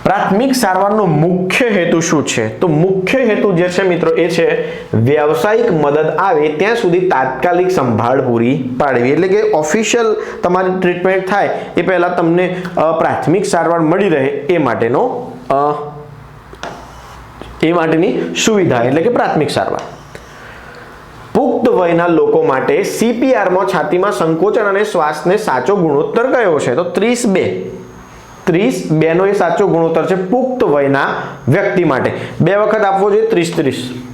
પ્રાથમિક સારવારનો મુખ્ય હેતુ શું છે? તો મુખ્ય હેતુ જે છે મિત્રો એ છે વ્યવસાયિક મદદ આવે ત્યાં સુધી તાત્કાલિક સંભાળ પૂરી પાડવી. એટલે કે ઓફિશિયલ તમારી ટ્રીટમેન્ટ થાય એ પહેલા તમને પ્રાથમિક સારવાર મળી રહે એ માટેની સુવિધા એટલે કે પ્રાથમિક સારવાર. પુખ્ત વયના લોકો માટે CPRમાં છાતીમાં સંકોચન અને શ્વાસને સાચો ગુણોત્તર કયો છે? તો 30-2 નો એ સાચો ગુણોત્તર છે પુખ્ત વયના વ્યક્તિ માટે. 2 વખત આપવો જોઈએ 30-30.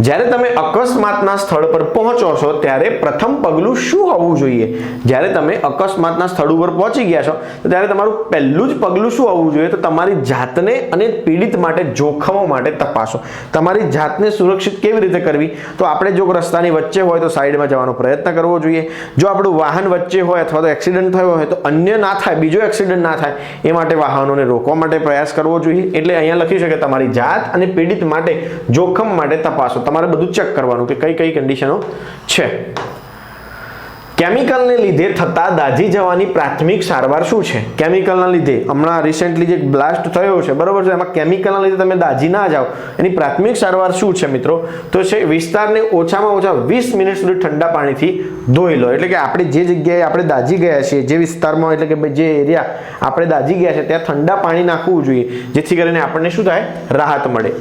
જ્યારે તમે અકસ્માતના સ્થળ પર પહોંચો છો ત્યારે પ્રથમ પગલું શું હોવું જોઈએ? જ્યારે તમે અકસ્માતના સ્થળ ઉપર પહોંચી ગયા છો તો ત્યારે તમારું પહેલું જ પગલું શું હોવું જોઈએ? તો તમારી જાતને અને પીડિત માટે જોખમો માટે તપાસો. તમારી જાતને સુરક્ષિત કેવી રીતે કરવી? તો આપણે જો રસ્તાની વચ્ચે હોય તો સાઈડમાં જવાનો પ્રયત્ન કરવો જોઈએ. જો આપણું વાહન વચ્ચે હોય અથવા તો એક્સિડન્ટ થયો હોય તો અન્ય ના થાય, બીજો એક્સિડન્ટ ના થાય એ માટે વાહનોને રોકવા માટે પ્રયાસ કરવો જોઈએ. એટલે અહીંયા લખ્યું છે કે તમારી જાત અને પીડિત માટે જોખમ માટે તપાસો. તમારે બધું ચેક કરવાનું કે કઈ કઈ કન્ડિશનો છે. કેમિકલને લીધે થતા દાઝી જવાની પ્રાથમિક સારવાર શું છે? કેમિકલના લીધે હમણાં રિસેન્ટલી જે બ્લાસ્ટ થયો છે બરોબર છે, એમાં કેમિકલના લીધે તમે દાઝી ના જાઓ એની પ્રાથમિક સારવાર શું છે મિત્રો? તો છે વિસ્તારને ઓછામાં ઓછા 20 મિનિટ સુધી ઠંડા પાણીથી ધોઈ લો. એટલે કે આપણે જે જગ્યાએ આપણે દાઝી ગયા છીએ, જે વિસ્તારમાં એટલે કે જે એરિયા આપણે દાઝી ગયા છે ત્યાં ઠંડા પાણી નાખવું જોઈએ, જેથી કરીને આપણને શું થાય? રાહત મળે.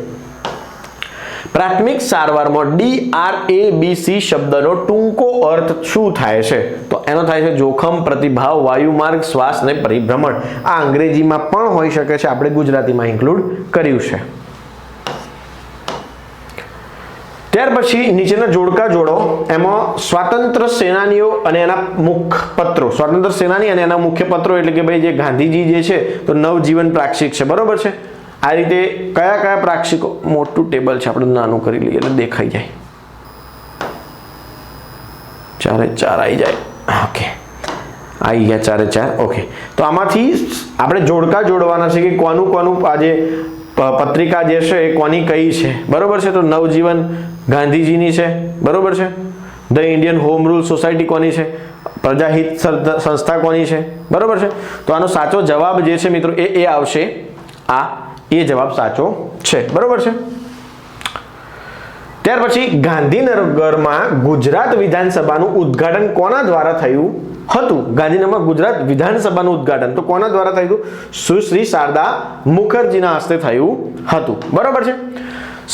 પ્રાથમિક સારવારમાં DRABC શબ્દનો ટૂંકો અર્થ શું થાય છે? તો એનો થાય છે જોખમ, પ્રતિભાવ, વાયુમાર્ગ, શ્વાસ અને પરિભ્રમણ. આ અંગ્રેજીમાં પણ હોઈ શકે છે, આપણે ગુજરાતીમાં ઇન્ક્લુડ કર્યું છે. ત્યાર પછી નીચેના જોડકા જોડો. એમાં સ્વાતંત્ર્ય સેનાનીઓ અને એના મુખપત્રો, સ્વાતંત્ર્ય સેનાની અને એના મુખ્યપત્રો એટલે કે ભાઈ જે ગાંધીજી જે છે તો નવજીવન પ્રાક્ષિક છે બરોબર છે. આ રીતે કયા કયા પ્રાક્ષિકો, મોટું ટેબલ છે આપણે નાનું કરી લઈએ એટલે દેખાઈ જાય, 4 આવી જાય. ઓકે, આવી ગયા 4. ઓકે, તો આમાંથી આપણે જોડકા જોડવાના છે કે કોનું આ જે પત્રિકા જે છે એ કોની કઈ છે બરોબર છે. તો નવજીવન ગાંધીજીની છે બરોબર છે. The Indian home rule society કોની છે? પ્રજાહિત સંસ્થા કોની છે બરોબર છે. તો આનો સાચો જવાબ જે છે મિત્રો એ આવશે આ, એ જવાબ સાચો છે બરોબર છે. ત્યાર પછી ગાંધીનગરમાં ગુજરાત વિધાનસભાનું ઉદ્ઘાટન કોના દ્વારા થયું હતું? ગાંધીનગરમાં ગુજરાત વિધાનસભાનું ઉદ્ઘાટન તો કોના દ્વારા થયું હતું? સુશ્રી શારદા મુખર્જીના હસ્તે થયું હતું બરોબર છે.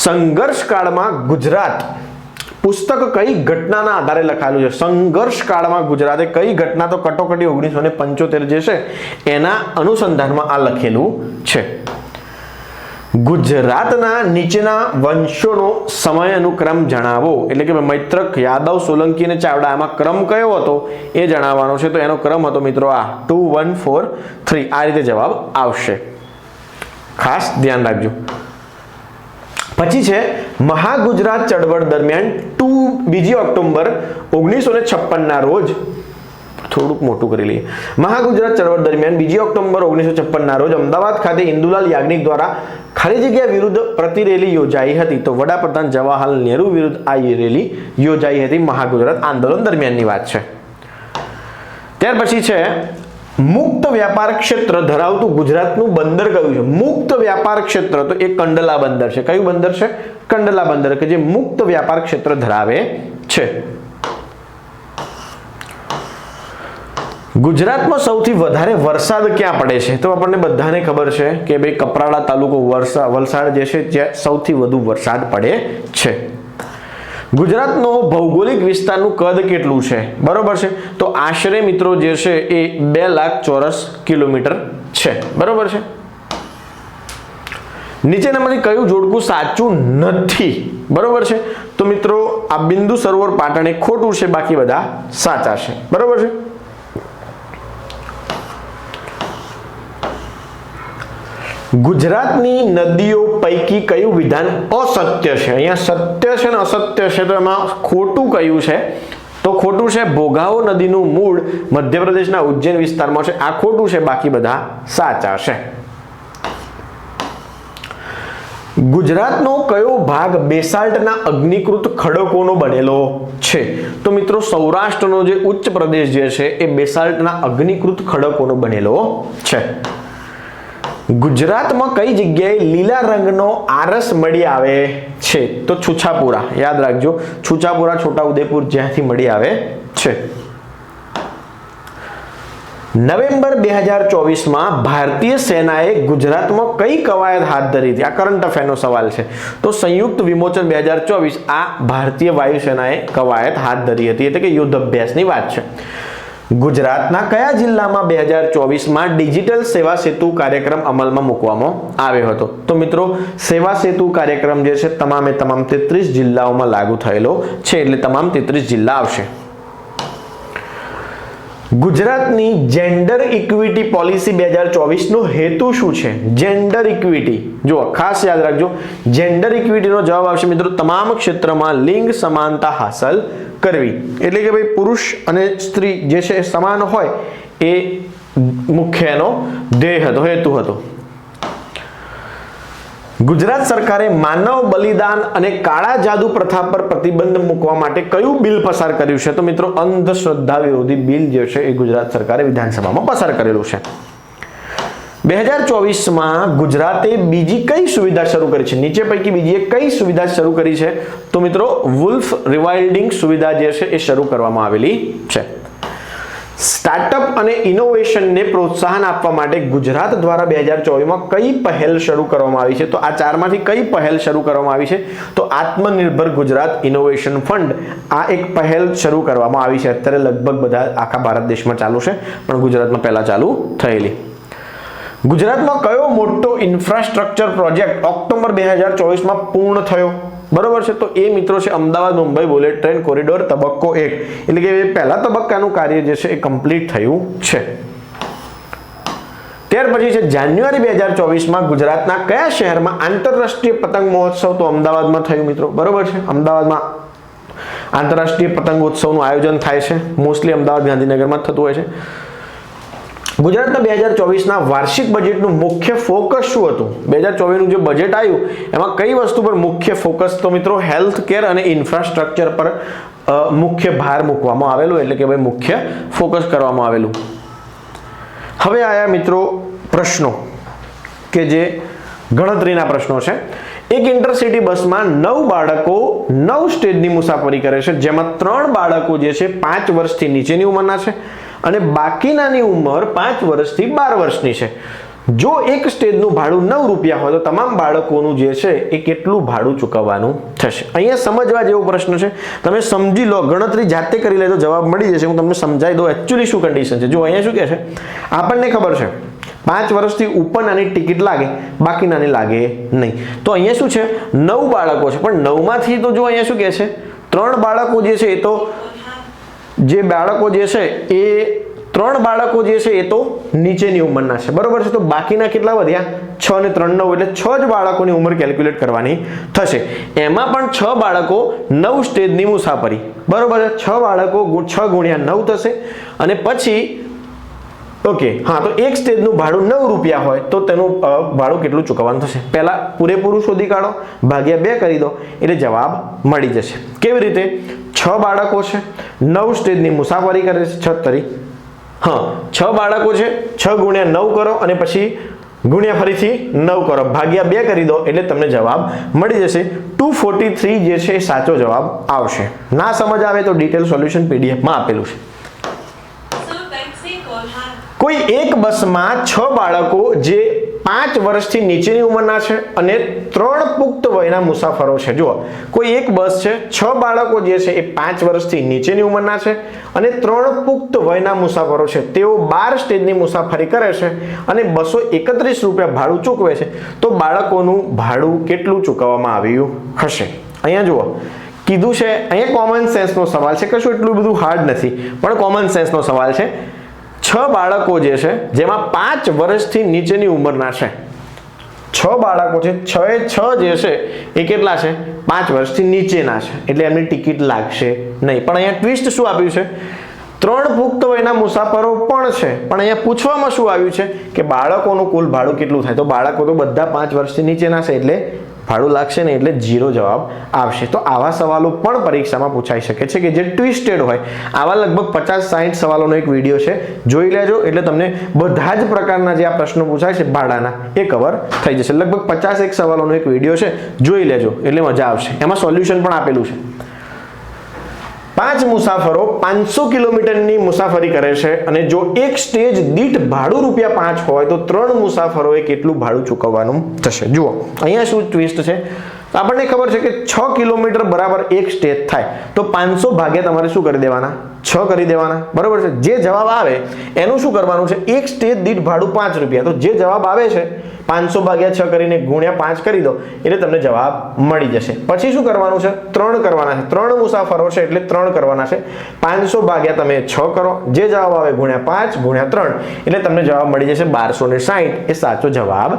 સંઘર્ષ કાળમાં ગુજરાત પુસ્તક કઈ ઘટનાના આધારે લખાયેલું છે? સંઘર્ષ કાળમાં ગુજરાતે કઈ ઘટના? તો કટોકટી 1975 જે છે એના અનુસંધાનમાં આ લખેલું છે. ગુજરાતના નીચેના વંશોનો સમય અનુક્રમ જણાવો. એટલે કે મૈત્રક, યાદવ, સોલંકી અને ચાવડા, આમાં ક્રમ કયો હતો એ જણાવવાનો છે. તો એનો ક્રમ હતો મિત્રો આ 2 1 4 3. આ રીતે જવાબ આવશે, ખાસ ધ્યાન રાખજો. પછી છે મહાગુજરાત ચળવળ દરમિયાન 2 ઓક્ટોબર 1956 ના રોજ, થોડુંક મોટું કરી લઈએ. મહાગુજરાત ચળવળ દરમિયાન 2 ઓક્ટોબર 1956 ના રોજ અમદાવાદ ખાતે ઇન્દુલાલ યાજ્ઞિક દ્વારા ખાલી જગ્યા વિરુદ્ધ પ્રતિરેલી યોજાઈ હતી. તો વડાપ્રધાન જવાહરલાલ નહેરુ વિરુદ્ધ આ રેલી યોજાઈ હતી મહાગુજરાત આંદોલન દરમિયાનની વાત છે. ત્યાર પછી છે મુક્ત વ્યાપાર ક્ષેત્ર ધરાવતું ગુજરાતનું બંદર કયું છે? મુક્ત વ્યાપાર ક્ષેત્ર તો એ કંડલા બંદર છે. કયું બંદર છે? કંડલા બંદર, કે જે મુક્ત વ્યાપાર ક્ષેત્ર ધરાવે છે. ગુજરાતમાં સૌથી વધારે વરસાદ ક્યાં પડે છે? તો આપણને બધાને ખબર છે કે ભાઈ કપરાડા તાલુકો વલસાડ જે છે જ્યાં સૌથી વધુ વરસાદ પડે છે. ગુજરાતનો ભૌગોલિક વિસ્તારનું કદ કેટલું છે બરોબર છે? તો આશરે મિત્રો જે છે એ 2 લાખ ચોરસ કિલોમીટર છે બરોબર છે. નીચેનામાંથી કયું જોડકું સાચું નથી બરોબર છે? તો મિત્રો આ બિંદુ સરોવર પાટણ એ ખોટું છે, બાકી બધા સાચા છે બરોબર છે. ગુજરાતની નદીઓ પૈકી કયું વિધાન અસત્ય છે? અહીંયા સત્ય છે ને અસત્ય છે, તો એમાં ખોટું કયું છે? તો ખોટું છે ભોગાવો નદીનું મૂળ મધ્યપ્રદેશના ઉજ્જૈન વિસ્તારમાં છે. આ ખોટું છે, બાકી બધા સાચા છે. ગુજરાતનો કયો ભાગ બેસાલ્ટના અગ્નિકૃત ખડકોનો બનેલો છે? તો મિત્રો સૌરાષ્ટ્રનો જે ઉચ્ચ પ્રદેશ જે છે એ બેસાલ્ટના અગ્નિકૃત ખડકોનો બનેલો છે. ગુજરાતમાં કઈ જગ્યાએ લીલા રંગનો આરસ મળી આવે છે? તો છુછાપુરા, યાદ રાખજો, છુછાપુરા છોટાઉદેપુર જ્યાંથી મળી આવે છે. નવેમ્બર 2024માં ભારતીય સેનાએ ગુજરાતમાં કઈ કવાયત હાથ ધરી હતી? આ કરંટ અફેરનો સવાલ છે. તો સંયુક્ત વિમોચન 2024 આ ભારતીય વાયુસેનાએ કવાયત હાથ ધરી હતી, એટલે કે યુદ્ધ અભ્યાસની વાત છે. ગુજરાતના કયા જિલ્લામાં 2024માં ડિજિટલ સેવા સેતુ કાર્યક્રમ અમલમાં મૂકવામાં આવ્યો હતો? તો મિત્રો સેવા સેતુ કાર્યક્રમ જે છે તમામ 33 જિલ્લાઓમાં લાગુ થયેલો છે, એટલે તમામ 33 જિલ્લા આવશે. ગુજરાતની જેન્ડર ઇક્વિટી પોલિસી 2024 નો હેતુ શું છે? જેન્ડર ઇક્વિટી, જો ખાસ યાદ રાખજો, જેન્ડર ઇક્વિટીનો જવાબ આવશે મિત્રો તમામ ક્ષેત્રમાં લિંગ સમાનતા હાંસલ કરવી, એટલે કે ભાઈ પુરુષ અને સ્ત્રી જે છે સમાન હોય એ મુખ્ય એનો ધ્યેય હતો, હેતુ હતો. ગુજરાત સરકારે માનવ બલિદાન અને કાળા જાદુ પ્રથા પર પ્રતિબંધ મૂકવા માટે કયું બિલ પસાર કર્યું છે? તો મિત્રો અંધશ્રદ્ધા વિરોધી બિલ જે છે એ ગુજરાત સરકારે વિધાનસભામાં પસાર કરેલું છે. 2024માં ગુજરાતે બીજી કઈ સુવિધા શરૂ કરી છે? નીચે પૈકી બીજી એક કઈ સુવિધા શરૂ કરી છે? તો મિત્રો વુલ્ફ રિવાઇલ્ડિંગ સુવિધા જે છે એ શરૂ કરવામાં આવેલી છે. સ્ટાર્ટઅપ અને ઇનોવેશનને પ્રોત્સાહન આપવા માટે ગુજરાત દ્વારા 2024માં કઈ પહેલ શરૂ કરવામાં આવી છે? તો આ ચારમાંથી કઈ પહેલ શરૂ કરવામાં આવી છે? તો આત્મનિર્ભર ગુજરાત ઇનોવેશન ફંડ, આ એક પહેલ શરૂ કરવામાં આવી છે. અત્યારે લગભગ બધા આખા ભારત દેશમાં ચાલુ છે, પણ ગુજરાતમાં પહેલા ચાલુ થયેલી. ગુજરાતમાં કયો મોટો ઇન્ફ્રાસ્ટ્રક્ચર પ્રોજેક્ટ ઓક્ટોબર 2024માં પૂર્ણ થયો? બરોબર છે, તો એ મિત્રો છે Ahmedabad Mumbai bullet train corridor તબક્કો 1, એટલે કે પહેલા તબક્કાનું કાર્ય જે છે એ કમ્પ્લીટ થયું છે. ત્યાર પછી છે જાન્યુઆરી 2024માં ગુજરાતના કયા શહેરમાં આંતરરાષ્ટ્રીય પતંગ મહોત્સવ? તો અમદાવાદમાં થયું મિત્રો, બરોબર છે. અમદાવાદમાં આંતરરાષ્ટ્રીય પતંગ ઉત્સવનું આયોજન થાય છે, મોસ્ટલી અમદાવાદ ગાંધીનગરમાં થતું હોય છે. ગુજરાતના 2024ના વાર્ષિક બજેટનું મુખ્ય ફોકસ શું હતું? 2024નું જે બજેટ આવ્યું એમાં કઈ વસ્તુ પર મુખ્ય ફોકસ? તો મિત્રો હેલ્થ કેર અને ઇન્ફ્રાસ્ટ્રક્ચર પર મુખ્ય ભાર મૂકવામાં આવેલું, એટલે કે ભાઈ મુખ્ય ફોકસ કરવામાં આવેલું. હવે આયા મિત્રો પ્રશ્નો કે જે ગણતરીના પ્રશ્નો છે. એક ઇન્ટરસિટી બસમાં 9 બાળકો 9 સ્ટેજની મુસાફરી કરે છે, જેમાં 3 બાળકો જે છે 5 વર્ષથી નીચેની ઉંમરના છે અને બાકીનાની ઉંમર 5 વર્ષથી 12 વર્ષની છે. જો એક સ્ટેજનું ભાડું 9 રૂપિયા હોય તો તમામ બાળકોનું જે છે એ કેટલું ભાડું ચૂકવવાનું થશે? અહીંયા સમજવા જેવો પ્રશ્ન છે, તમે સમજી લો, ગણતરી જાતે કરી લે તો જવાબ મળી જશે. હું તમને સમજાવી દઉં એકચ્યુઅલી શું કન્ડિશન છે. જો અહીંયા શું કહે છે, આપણને ખબર છે 5 વર્ષથી ઉપર નાની ટિકિટ લાગે, બાકી નાની લાગે નહીં. તો અહીંયા શું છે, 9 બાળકો છે, પણ 9માંથી તો જો અહીંયા શું કહે છે 3 બાળકો જે છે એ તો જે બાળકો જે છે એ 3 બાળકો જે છે એ તો નીચેની ઉંમરના છે, બરોબર છે. તો બાકીના કેટલા વધ્યા? 6 અને 3 9, એટલે 6 જ બાળકોની ઉંમર કેલ્ક્યુલેટ કરવાની થશે. એમાં પણ 6 બાળકો 9 સ્ટેજની મુસાફરી, બરોબર છે. 6 બાળકો 6 ગુણ્યા 9 થશે અને પછી ઓકે, હા, તો એક સ્ટેજનું ભાડું 9 રૂપિયા હોય તો તેનું ભાડું કેટલું ચૂકવવાનું થશે? પહેલા પૂરેપૂરું શોધી કાઢો, ભાગ્યા 2 કરી દો એટલે જવાબ મળી જશે. કેવી રીતે? 6 બાળકો છે, 9 સ્ટેજની મુસાફરી કરે છે, 6 તરી, હા 6 બાળકો છે, 6 ગુણ્યા 9 કરો અને પછી ગુણ્યા ફરીથી 9 કરો, ભાગ્યા 2 કરી દો એટલે તમને જવાબ મળી જશે. 243 જે છે એ સાચો જવાબ આવશે. ના સમજ આવે તો ડિટેલ સોલ્યુશન પીડીએફમાં આપેલું છે. કોઈ એક બસમાં 6 બાળકો જે 5 વર્ષથી નીચેની ઉંમરના છે અને 3 પુખ્ત વયના મુસાફરો છે. જુઓ, કોઈ એક બસ છે, 6 બાળકો જે છે એ 5 વર્ષથી નીચેની ઉંમરના છે અને 3 પુખ્ત વયના મુસાફરો છે. તેઓ 12 સ્ટેજની મુસાફરી કરે છે અને 231 રૂપિયા ભાડું ચૂકવે છે. તો બાળકોનું ભાડું કેટલું ચૂકવવામાં આવ્યું હશે? અહીંયા જુઓ કીધું છે, અહીંયા કોમન સેન્સનો સવાલ છે, કશું એટલું બધું હાર્ડ નથી, પણ કોમન સેન્સનો સવાલ છે. 6 બાળકો જે છે જેમાં 5 વર્ષથી નીચેની ઉંમરના છે, 6 બાળકો છે, 6 એ 6 જે છે એ કેટલા છે? 5 વર્ષથી નીચેના છે, એટલે એમની ટિકિટ લાગશે નહીં. પણ અહીંયા ટ્વિસ્ટ શું આપ્યું છે? 3 પુખ્ત વયના મુસાફરો પણ છે, પણ અહીંયા પૂછવામાં શું આવ્યું છે કે બાળકોનું કુલ ભાડું કેટલું થાય? તો બાળકો તો બધા 5 વર્ષથી નીચેના છે એટલે ભાડું લાગશે ને એટલે 0 જવાબ આવશે. તો આવા સવાલો પણ પરીક્ષામાં પૂછાઈ શકે છે કે જે ટ્વિસ્ટેડ હોય. આવા લગભગ 50-60 સવાલોનો એક વિડીયો છે, જોઈ લેજો એટલે તમને બધા જ પ્રકારના જે આ પ્રશ્નો પૂછાય છે ભાડાના એ કવર થઈ જશે. લગભગ 51 સવાલોનો એક વિડીયો છે, જોઈ લેજો એટલે મજા આવશે. એમાં સોલ્યુશન પણ આપેલું છે. 5 મુસાફરો 500 કિલોમીટરની મુસાફરી કરે છે અને જો એક સ્ટેજ દીઠ ભાડું ₹5 હોય તો 3 મુસાફરોએ કેટલું ભાડું ચૂકવવાનું થશે. જુઓ અહીંયા શું ટ્વિસ્ટ છે. આપણને ખબર છે કે 6 કિલોમીટર બરાબર એક સ્ટેજ થાય તો 500 ભાગ્યા તમારે શું કરી દેવાના? 6 કરી દેવાના, બરોબર છે. જે જવાબ આવે એનું શું કરવાનું છે? એક સ્ટેજ દીઠ ભાડું ₹5. તો જે જવાબ આવે છે 500 ભાગ્યા 6 કરીને ગુણ્યા 5 કરી દો એટલે તમને જવાબ મળી જશે. પછી શું કરવાનું છે? 3 કરવાના છે. 3 મુસાફરો છે એટલે 3 કરવાના છે. 500 ભાગ્યા તમે 6 કરો, જે જવાબ આવે ગુણ્યા 5 ગુણ્યા 3 એટલે તમને જવાબ મળી જશે 1260. એ સાચો જવાબ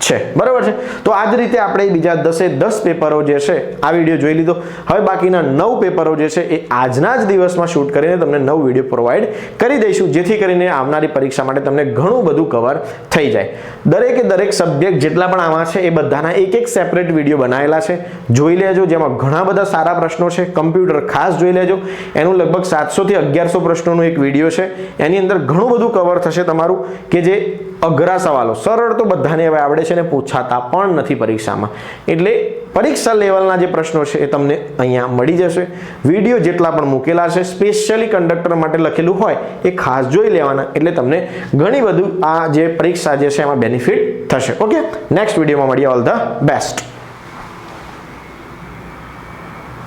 છે, બરાબર છે. તો આ જ રીતે આપણે બીજા 10 પેપરો જે છે આ વિડીયો જોઈ લીધો. હવે બાકીના 9 પેપરો જે છે એ આજના જ દિવસમાં શૂટ કરીને તમને 9 વિડીયો પ્રોવાઈડ કરી દઈશું, જેથી કરીને આવનારી પરીક્ષા માટે તમને ઘણું બધું કવર થઈ જાય. દરેક સબ્જેક્ટ જેટલા પણ આમાં છે એ બધાના એક સેપરેટ વિડીયો બનાવેલા છે, જોઈ લેજો. જેમાં ઘણા બધા સારા પ્રશ્નો છે. કમ્પ્યુટર ખાસ જોઈ લેજો, એનું લગભગ 700 થી 1100 પ્રશ્નોનો એક વિડીયો છે. એની અંદર ઘણું બધું કવર થશે તમારું, કે જે અઘરા સવાલો સરળ તો બધાને હવે આવડે છે ને પૂછાતા પણ નથી પરીક્ષામાં. એટલે પરીક્ષા લેવલના જે પ્રશ્નો છે એ તમને અહીંયા મળી જશે. વિડીયો જેટલા પણ મૂકેલા છે સ્પેશિયલી કંડક્ટર માટે લખેલું હોય એ ખાસ જોઈ લેવાના, એટલે તમને ઘણી બધું આ જે પરીક્ષા જે છે એમાં બેનિફિટ થશે. ઓકે, નેક્સ્ટ વિડીયોમાં મળીએ. All the best.